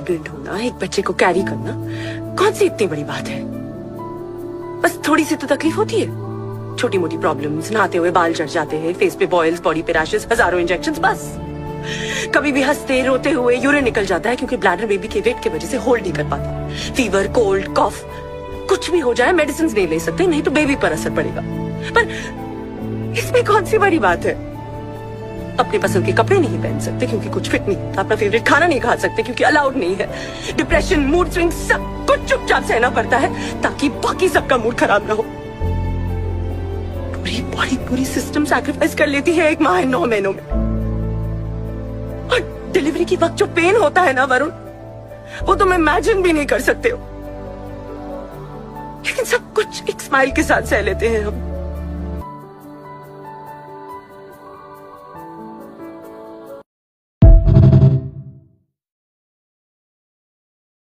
Pregnant होना, एक बच्चे को कैरी करना कौन सी इतनी बड़ी बात है? बस थोड़ी सी तो तकलीफ होती है, छोटी मोटी प्रॉब्लम्स, नहाते हुए बाल चढ़ जाते हैं, फेस पे बॉयल्स, बॉडी पे रैशेस, हजारों इंजेक्शंस, बस। कभी भी हंसते रोते हुए यूरिन निकल जाता है क्योंकि ब्लैडर बेबी के वेट की वजह से होल्ड नहीं कर पाता। फीवर, कोल्ड, कॉफ, कुछ भी हो जाए मेडिसिन नहीं ले सकते, नहीं तो बेबी पर असर पड़ेगा। पर इसमें कौन सी बड़ी बात है? अपने पसंद के कपड़े नहीं पहन सकते क्योंकि कुछ फिट नहीं, अपना फेवरेट खाना नहीं खा सकते क्योंकि अलाउड नहीं है। डिप्रेशन, मूड स्विंग, सब कुछ चुपचाप सहना पड़ता है ताकि बाकी सबका मूड खराब ना हो। पूरी बॉडी, पूरी सिस्टम सैक्रिफाइस कर लेती है एक माह 9 महीनों में। और डिलीवरी के वक्त जो पेन होता है ना वरुण, वो तुम इमेजिन भी नहीं कर सकते हो। लेकिन सब कुछ एक स्माइल के साथ सह लेते हैं हम।